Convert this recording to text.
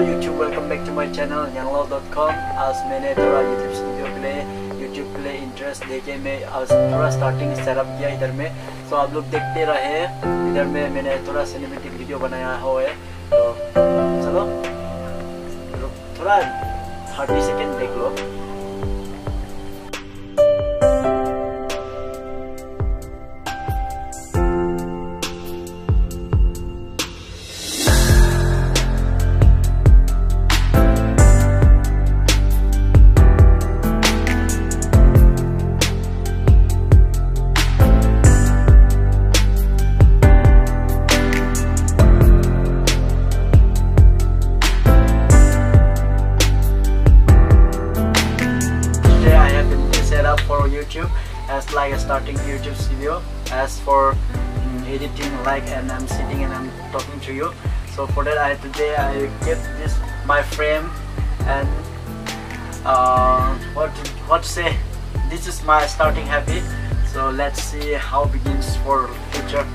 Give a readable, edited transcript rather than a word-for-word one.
YouTube, welcome back to my channel younglove.com। आज मैंने थोड़ा YouTube स्टूडियो के लिए इंटरेस्ट देके मैं आज थोड़ा स्टार्टिंग सेटअप किया इधर में। तो आप लोग देखते रहे, इधर में मैंने थोड़ा सिनेमेटिक वीडियो बनाया हुआ है। तो चलो थोड़ा 30 सेकेंड देख लो। For YouTube as like starting YouTube studio, as for editing, like, and I'm sitting and I'm talking to you. So for that today I get this my frame and what to say, this is my starting habit. So let's see how begins for future.